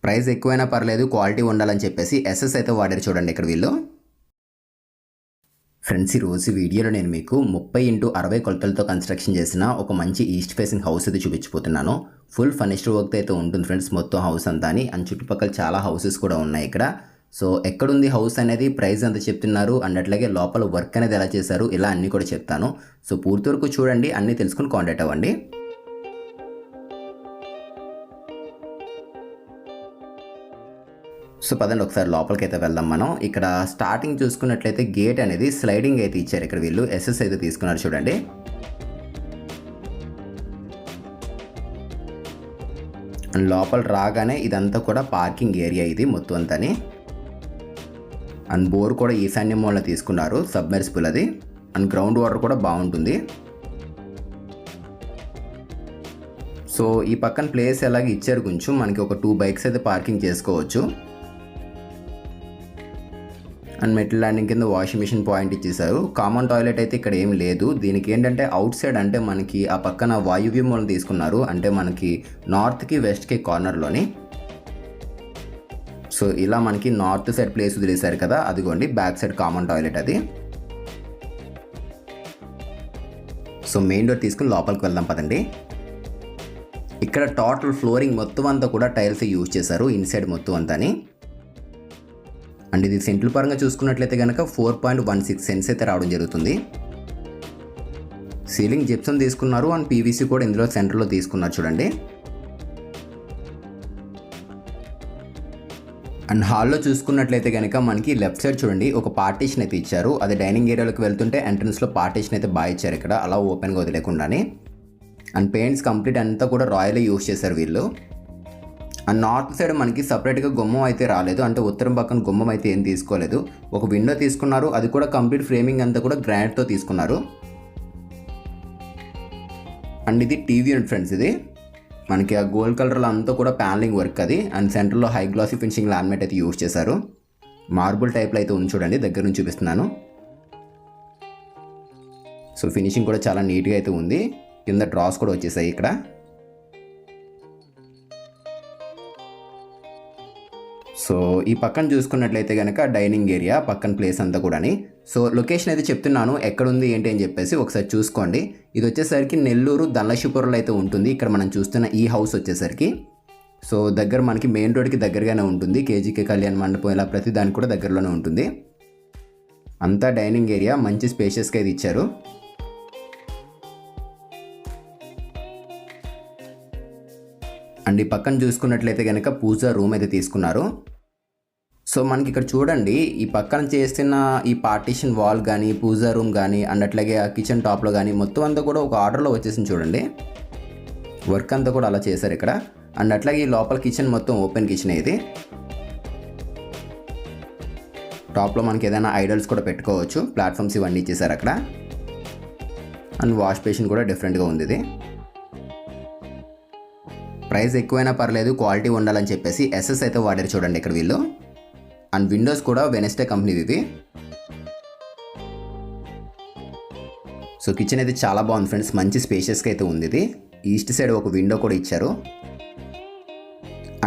Price ఎక్కువైనా పర్లేదు quality ఉండాలని చెప్పేసి ఎస్ఎస్ అయితే వాడారు చూడండి ఇక్కడ వీళ్ళు. ఫ్రెండ్స్, ఈరోజు వీడియోలో నేను మీకు 30x60 కొలతలతో కన్స్ట్రక్షన్ చేసిన ఒక మంచి ఈస్ట్ ఫేసింగ్ హౌస్ అయితే చూపించబోతున్నాను. ఫుల్ ఫర్నిష్డ్ వర్క్ అయితే ఉంటుంది ఫ్రెండ్స్ మొత్తం హౌస్ అంతా అని. అండ్ చుట్టుపక్కల చాలా హౌసెస్ కూడా ఉన్నాయి ఇక్కడ. సో ఎక్కడుంది హౌస్ అనేది, ప్రైస్ ఎంత చెప్తున్నారు, అండ్ అట్లాగే లోపల వర్క్ అనేది ఎలా చేశారు, ఇలా అన్నీ కూడా చెప్తాను. సో పూర్తి వరకు చూడండి, అన్నీ తెలుసుకుని కాంటాక్ట్ అవ్వండి. సో పదండి ఒకసారి లోపలికి అయితే వెళ్దాం మనం. ఇక్కడ స్టార్టింగ్ చూసుకున్నట్లయితే గేట్ అనేది స్లైడింగ్ అయితే ఇచ్చారు ఇక్కడ వీళ్ళు. ఎస్ఎస్ అయితే తీసుకున్నారు చూడండి. లోపల రాగానే ఇదంతా కూడా పార్కింగ్ ఏరియా ఇది మొత్తం అంతాని. అండ్ బోర్ కూడా ఈశాన్య మూలన తీసుకున్నారు, సబ్మెర్సిబుల్ అది. అండ్ గ్రౌండ్ వాటర్ కూడా బాగుంటుంది. సో ఈ పక్కన ప్లేస్ ఎలాగ ఇచ్చారు, కొంచెం మనకి ఒక 2 బైక్స్ అయితే పార్కింగ్ చేసుకోవచ్చు. అండ్ మెటల్ ల్యాండింగ్ కింద వాషింగ్ మిషన్ పాయింట్ ఇచ్చేసారు. కామన్ టాయిలెట్ అయితే ఇక్కడ ఏం లేదు. దీనికి ఏంటంటే అవుట్ సైడ్, అంటే మనకి ఆ పక్కన వాయువ్య మూలం తీసుకున్నారు, అంటే మనకి నార్త్కి వెస్ట్కి కార్నర్లోని. సో ఇలా మనకి నార్త్ సైడ్ ప్లేస్ వదిలేశారు కదా, అదిగోండి బ్యాక్ సైడ్ కామన్ టాయిలెట్ అది. సో మెయిన్ డోర్ తీసుకుని లోపలికి వెళ్దాం పదండి. ఇక్కడ టోటల్ ఫ్లోరింగ్ మొత్తం అంతా కూడా టైల్స్ యూజ్ చేశారు ఇన్సైడ్ మొత్తం అంతాని. అండ్ ఇది సెంట్ల పరంగా చూసుకున్నట్లయితే కనుక 4.16 సెంట్స్ అయితే రావడం జరుగుతుంది. సీలింగ్ జిప్సం తీసుకున్నారు, అండ్ పీవీసీ కూడా ఇందులో సెంటర్లో తీసుకున్నారు చూడండి. అండ్ హాల్లో చూసుకున్నట్లయితే కనుక మనకి లెఫ్ట్ సైడ్ చూడండి ఒక పార్టీషన్ అయితే ఇచ్చారు. అది డైనింగ్ ఏరియాలోకి వెళ్తుంటే ఎంట్రన్స్లో పార్టీషన్ అయితే బాగా ఇచ్చారు ఇక్కడ, అలా ఓపెన్గా వదిలేకుండానే. అండ్ పెయింట్స్ కంప్లీట్ అంతా కూడా రాయల్ యూజ్ చేశారు వీళ్ళు. అండ్ నార్త్ సైడ్ మనకి సపరేట్గా గుమ్మం అయితే రాలేదు, అంటే ఉత్తరం పక్కన గుమ్మం అయితే ఏం తీసుకోలేదు. ఒక విండో తీసుకున్నారు, అది కూడా కంప్లీట్ ఫ్రేమింగ్ అంతా కూడా గ్రానైట్తో తీసుకున్నారు. అండ్ ఇది టీవీ యూనిట్ ఫ్రెండ్స్, ఇది మనకి ఆ గోల్డ్ కలర్లో అంతా కూడా ప్యానలింగ్ వర్క్ అది. అండ్ సెంటర్లో హై గ్లాసీ ఫినిషింగ్ లామినేట్ అయితే యూజ్ చేశారు. మార్బుల్ టైప్లో అయితే ఉంది చూడండి, దగ్గర నుంచి చూపిస్తున్నాను. సో ఫినిషింగ్ కూడా చాలా నీట్గా అయితే ఉంది. కింద డ్రాస్ కూడా వచ్చేసాయి ఇక్కడ. సో ఈ పక్కన చూసుకున్నట్లయితే కనుక డైనింగ్ ఏరియా పక్కన ప్లేస్ అంతా కూడాని. సో లొకేషన్ అయితే చెప్తున్నాను ఎక్కడుంది ఏంటి అని చెప్పేసి ఒకసారి చూసుకోండి. ఇది వచ్చేసరికి నెల్లూరు ధనలక్ష్మీపురంలో అయితే ఉంటుంది. ఇక్కడ మనం చూస్తున్న ఈ హౌస్ వచ్చేసరికి సో దగ్గర మనకి మెయిన్ రోడ్కి దగ్గరగానే ఉంటుంది. కేజీకే కళ్యాణ మండపం ఇలా ప్రతి దానికి కూడా దగ్గరలోనే ఉంటుంది. అంతా డైనింగ్ ఏరియా మంచి స్పేషియస్గా ఇది ఇచ్చారు. అండ్ ఈ పక్కన చూసుకున్నట్లయితే కనుక పూజా రూమ్ అయితే తీసుకున్నారు. సో మనకి ఇక్కడ చూడండి ఈ పక్కన చేసిన ఈ పార్టీషన్ వాల్ కానీ, పూజా రూమ్ కానీ, అండ్ అట్లాగే ఆ కిచెన్ టాప్లో కానీ మొత్తం అంతా కూడా ఒక ఆర్డర్లో వచ్చేసింది చూడండి. వర్క్ అంతా కూడా అలా చేశారు ఇక్కడ. అండ్ అట్లాగే ఈ లోపల కిచెన్ మొత్తం ఓపెన్ కిచెన్ ఇది. టాప్లో మనకి ఏదైనా ఐడల్స్ కూడా పెట్టుకోవచ్చు, ప్లాట్ఫామ్స్ ఇవన్నీ ఇచ్చేసారు అక్కడ. అండ్ వాష్ బేసిన్ కూడా డిఫరెంట్గా ఉంది ఇది. ప్రైస్ ఎక్కువైనా పర్లేదు క్వాలిటీ ఉండాలని చెప్పేసి ఎస్ఎస్ అయితే వాడారు చూడండి ఇక్కడ వీళ్ళు. అండ్ విండోస్ కూడా వెనెస్డే కంపెనీవి ఇవి. సో కిచెన్ అయితే చాలా బాగుంది ఫ్రెండ్స్, మంచి స్పేషియస్గా అయితే ఉంది ఇది. ఈస్ట్ సైడ్ ఒక విండో కూడా ఇచ్చారు.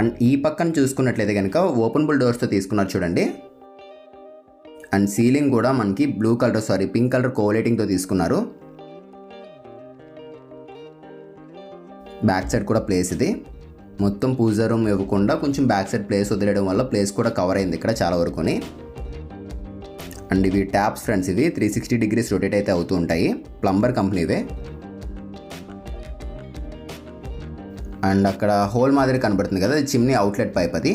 అండ్ ఈ పక్కన చూసుకున్నట్లయితే కనుక ఓపెనబుల్ డోర్స్తో తీసుకున్నారు చూడండి. అండ్ సీలింగ్ కూడా మనకి పింక్ కలర్ కోలేటింగ్తో తీసుకున్నారు. బ్యాక్ సైడ్ కూడా ప్లేస్ ఇది. మొత్తం పూజా రూమ్ ఇవ్వకుండా కొంచెం బ్యాక్ సైడ్ ప్లేస్ వదిలేయడం వల్ల ప్లేస్ కూడా కవర్ అయింది ఇక్కడ చాలా వరకుని. అండ్ ఇవి ట్యాప్స్ ఫ్రెండ్స్, ఇవి 360 డిగ్రీస్ రొటేట్ అయితే అవుతూ ఉంటాయి, ప్లంబర్ కంపెనీవే. అండ్ అక్కడ హోల్ మాదిరి కనబడుతుంది కదా, అది చిమ్నీ అవుట్లెట్ పైప్ అది.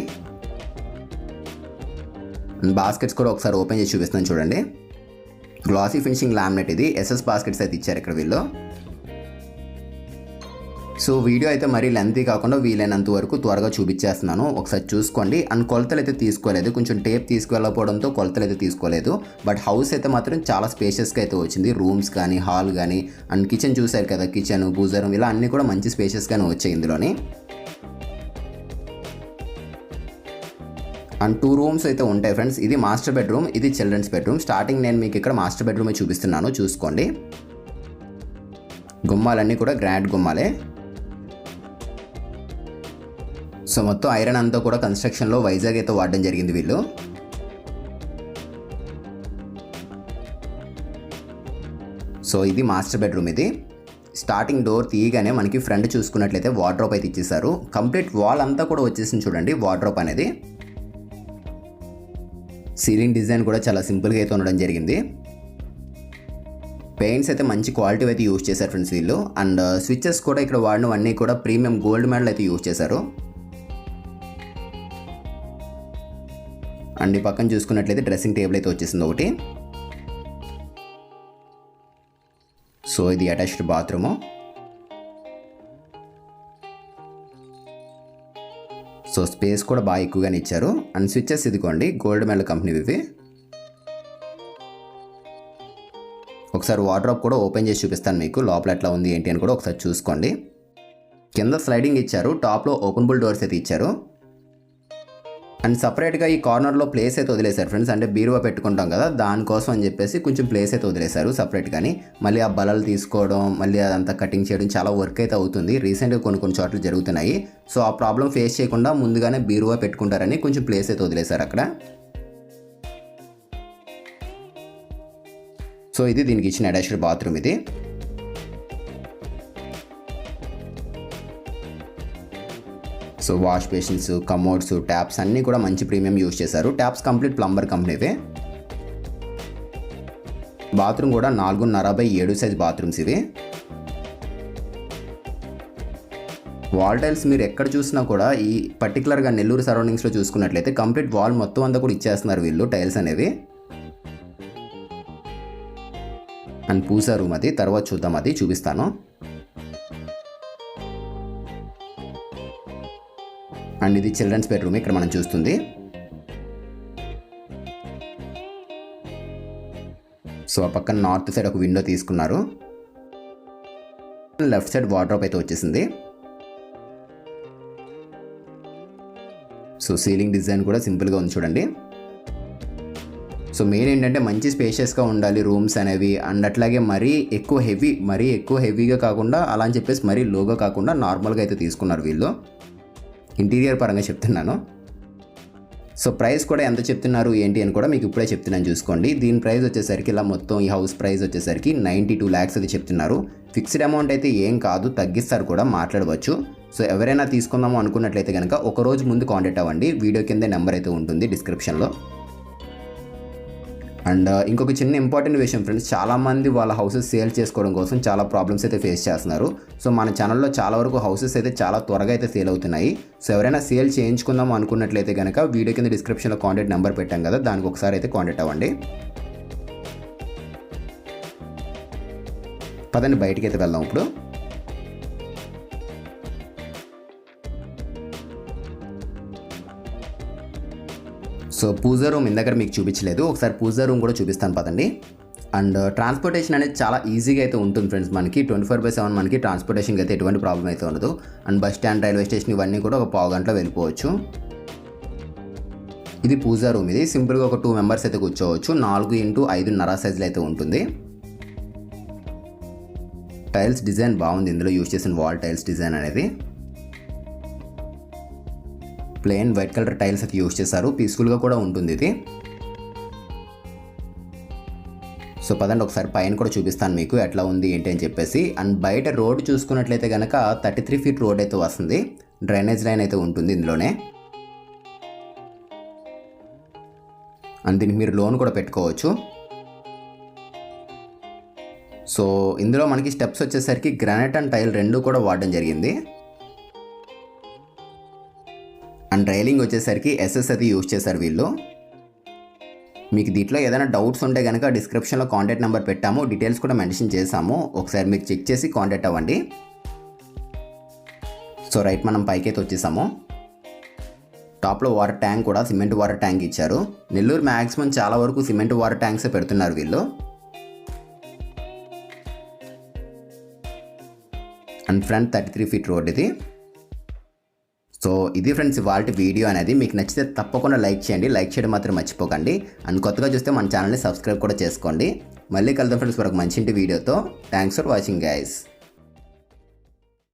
అండ్ బాస్కెట్స్ కూడా ఒకసారి ఓపెన్ చేసి చూపిస్తున్నాను చూడండి. గ్లాసీ ఫినిషింగ్ లామినేట్ ఇది. ఎస్ఎస్ బాస్కెట్స్ అయితే ఇచ్చారు ఇక్కడ వీళ్ళు. సో వీడియో అయితే మరీ లెంతీ కాకుండా వీలైనంత వరకు త్వరగా చూపించేస్తున్నాను, ఒకసారి చూసుకోండి. అండ్ కొలతలు అయితే తీసుకోలేదు, కొంచెం టేప్ తీసుకువెళ్ళకపోవడంతో కొలతలు అయితే తీసుకోలేదు. బట్ హౌస్ అయితే మాత్రం చాలా స్పేషియస్గా అయితే వచ్చింది. రూమ్స్ కానీ, హాల్ కానీ, అండ్ కిచెన్ చూసారు కదా, కిచెన్, పూజా రూమ్ ఇలా అన్నీ కూడా మంచి స్పేషియస్గానే వచ్చాయి ఇందులోని. అండ్ 2 రూమ్స్ అయితే ఉంటాయి ఫ్రెండ్స్. ఇది మాస్టర్ బెడ్రూమ్, ఇది చిల్డ్రన్స్ బెడ్రూమ్. స్టార్టింగ్ నేను మీకు ఇక్కడ మాస్టర్ బెడ్రూమే చూపిస్తున్నాను, చూసుకోండి. గుమ్మాలన్నీ కూడా గ్రాండ్ గుమ్మాలే. సో మొత్తం ఐరన్ అంతా కూడా కన్స్ట్రక్షన్లో వైజాగ్ అయితే వాడడం జరిగింది వీళ్ళు. సో ఇది మాస్టర్ బెడ్రూమ్. ఇది స్టార్టింగ్ డోర్ తీయగానే మనకి ఫ్రంట్ చూసుకున్నట్లయితే వార్డ్రోబ్ అయితే ఇచ్చేసారు. కంప్లీట్ వాల్ అంతా కూడా వచ్చేసింది చూడండి వార్డ్రోబ్ అనేది. సీలింగ్ డిజైన్ కూడా చాలా సింపుల్గా అయితే ఉండడం జరిగింది. పెయింట్స్ అయితే మంచి క్వాలిటీ అయితే యూజ్ చేశారు ఫ్రెండ్స్ వీళ్ళు. అండ్ స్విచ్చెస్ కూడా ఇక్కడ వాడినవన్నీ కూడా ప్రీమియం గోల్డ్ మెడల్ అయితే యూజ్ చేశారు. అండ్ ఈ పక్కన చూసుకున్నట్లయితే డ్రెస్సింగ్ టేబుల్ అయితే వచ్చేసింది ఒకటి. సో ఇది అటాచ్డ్ బాత్రూము. సో స్పేస్ కూడా బాగా ఎక్కువగానే ఇచ్చారు. అండ్ స్విచ్చెస్ ఇదిగోండి గోల్డ్ మెడల్ కంపెనీ ఇవి. ఒకసారి వార్డ్రోబ్ కూడా ఓపెన్ చేసి చూపిస్తాను మీకు, లోపల ఎట్లా ఉంది ఏంటి అని కూడా ఒకసారి చూసుకోండి. కింద స్లైడింగ్ ఇచ్చారు, టాప్లో ఓపెనబుల్ డోర్స్ అయితే ఇచ్చారు. అండ్ సపరేట్గా ఈ కార్నర్లో ప్లేస్ అయితే వదిలేశారు ఫ్రెండ్స్. అంటే బీరువా పెట్టుకుంటాం కదా దానికోసం అని చెప్పేసి కొంచెం ప్లేస్ అయితే వదిలేశారు సపరేట్గాని. మళ్ళీ ఆ బలలు తీసుకోవడం, మళ్ళీ అదంతా కటింగ్ చేయడం చాలా వర్క్ అయితే అవుతుంది. రీసెంట్గా కొన్ని చోట్ల జరుగుతున్నాయి. సో ఆ ప్రాబ్లం ఫేస్ చేయకుండా ముందుగానే బీరువా పెట్టుకుంటారని కొంచెం ప్లేస్ అయితే వదిలేశారు అక్కడ. సో ఇది దీనికి ఇచ్చిన అటాచ్డ్ బాత్రూమ్. ఇది so wash basins, commodes, taps అన్నీ కూడా మంచి ప్రీమియం యూజ్ చేశారు. ట్యాప్స్ కంప్లీట్ ప్లంబర్ కంపెనీవే. బాత్రూమ్ కూడా 4.5x7 సైజ్ బాత్రూమ్స్ ఇవి. వాల్ టైల్స్ మీరు ఎక్కడ చూసినా కూడా ఈ పర్టికులర్గా నెల్లూరు సరౌండింగ్స్లో చూసుకున్నట్లయితే కంప్లీట్ వాల్ మొత్తం అంతా కూడా ఇచ్చేస్తున్నారు వీళ్ళు టైల్స్ అనేవి. అండ్ పూజా రూమ్ అది తర్వాత చూద్దాం, అది చూపిస్తాను. అండ్ ఇది చిల్డ్రన్స్ బెడ్రూమ్ ఇక్కడ మనం చూస్తుంది. సో ఆ పక్కన నార్త్ సైడ్ ఒక విండో తీసుకున్నారు. లెఫ్ట్ సైడ్ వార్డ్రోబ్ అయితే వచ్చేసింది. సో సీలింగ్ డిజైన్ కూడా సింపుల్గా ఉంది చూడండి. సో మెయిన్ ఏంటంటే మంచి స్పేషియస్గా ఉండాలి రూమ్స్ అనేవి. అండ్ అట్లాగే మరీ ఎక్కువ హెవీగా కాకుండా, అలా అని చెప్పేసి మరీ లోగా కాకుండా నార్మల్గా అయితే తీసుకున్నారు వీళ్ళు. ఇంటీరియర్ పరంగా చెప్తున్నాను. సో ప్రైస్ కూడా ఎంత చెప్తున్నారు ఏంటి అని కూడా మీకు ఇప్పుడే చెప్తున్నాను చూసుకోండి. దీని ప్రైస్ వచ్చేసరికి ఇలా మొత్తం ఈ హౌస్ ప్రైస్ వచ్చేసరికి 92 lakhs అది చెప్తున్నారు. ఫిక్స్డ్ అమౌంట్ అయితే ఏం కాదు, తగ్గిస్తారు కూడా, మాట్లాడవచ్చు. సో ఎవరైనా తీసుకుందాము అనుకున్నట్లయితే కనుక ఒక రోజు ముందు కాంటాక్ట్ అవ్వండి. వీడియో కింద నెంబర్ అయితే ఉంటుంది డిస్క్రిప్షన్లో. అండ్ ఇంకొక చిన్న ఇంపార్టెంట్ విషయం ఫ్రెండ్స్, చాలామంది వాళ్ళ హౌసెస్ సేల్ చేసుకోవడం కోసం చాలా ప్రాబ్లమ్స్ అయితే ఫేస్ చేస్తున్నారు. సో మన ఛానల్లో చాలా వరకు హౌసెస్ అయితే చాలా త్వరగా అయితే సేల్ అవుతున్నాయి. సో ఎవరైనా సేల్ చేయించుకుందాం అనుకున్నట్లయితే కనుక వీడియో కింద డిస్క్రిప్షన్లో కాంటాక్ట్ నెంబర్ పెట్టాం కదా, దానికి ఒకసారి అయితే కాంటాక్ట్ అవ్వండి. పదండి బయటికి అయితే వెళ్దాం ఇప్పుడు. సో పూజా రూమ్ ఇందాక మీకు చూపించలేదు, ఒకసారి పూజా రూమ్ కూడా చూపిస్తాను పదండి. అండ్ ట్రాన్స్పోర్టేషన్ అనేది చాలా ఈజీగా అయితే ఉంటుంది ఫ్రెండ్స్. మనకి 24/7 మనకి ట్రాన్స్పోర్టేషన్కి అయితే ఎటువంటి ప్రాబ్లం అయితే ఉండదు. And bus stand, railway station ఇవన్నీ కూడా ఒక పావు గంటలో వెళ్ళిపోవచ్చు. ఇది పూజా రూమ్. ఇది సింపుల్గా ఒక 2 members అయితే కూర్చోవచ్చు. 4x5.5 సైజులో అయితే ఉంటుంది. టైల్స్ డిజైన్ బాగుంది, ఇందులో యూజ్ చేసిన వాల్ టైల్స్ డిజైన్ అనేది. ప్లెయిన్ వైట్ కలర్ టైల్స్ అయితే యూజ్ చేశారు. పీస్ఫుల్గా కూడా ఉంటుంది ఇది. సో పదండి ఒకసారి పైన కూడా చూపిస్తాను మీకు ఎట్లా ఉంది ఏంటి అని చెప్పేసి. అండ్ బయట రోడ్ చూసుకున్నట్లయితే కనుక 33 feet రోడ్ అయితే వస్తుంది. డ్రైనేజ్ లైన్ అయితే ఉంటుంది ఇందులోనే. అండ్ దీనికి మీరు లోన్ కూడా పెట్టుకోవచ్చు. సో ఇందులో మనకి స్టెప్స్ వచ్చేసరికి గ్రానైట్ అండ్ టైల్ రెండు కూడా వాడడం జరిగింది. అండ్ రైలింగ్ వచ్చేసరికి SS అది యూజ్ చేశారు వీళ్ళు. మీకు దీంట్లో ఏదైనా డౌట్స్ ఉంటే కనుక డిస్క్రిప్షన్లో కాంటాక్ట్ నెంబర్ పెట్టాము, డీటెయిల్స్ కూడా మెన్షన్ చేసాము. ఒకసారి మీరు చెక్ చేసి కాంటాక్ట్ అవ్వండి. సో రైట్ మనం పైకైతే వచ్చేసాము. టాప్లో వాటర్ ట్యాంక్ కూడా సిమెంట్ వాటర్ ట్యాంక్ ఇచ్చారు. నెల్లూరు మ్యాక్సిమం చాలా వరకు సిమెంట్ వాటర్ ట్యాంక్సే పెడుతున్నారు వీళ్ళు. అండ్ ఫ్రంట్ 33 feet రోడ్ ఇది. సో ఇది ఫ్రెండ్స్ ఇవాళ వీడియో అనేది. మీకు నచ్చితే తప్పకుండా లైక్ చేయండి, లైక్ చేయడం మాత్రం మర్చిపోకండి. అండ్ కొత్తగా చూస్తే మన ఛానల్ని సబ్స్క్రైబ్ కూడా చేసుకోండి. మళ్ళీ కలుద్దాం ఫ్రెండ్స్ మరొక మంచి వీడియోతో. Thanks for watching guys.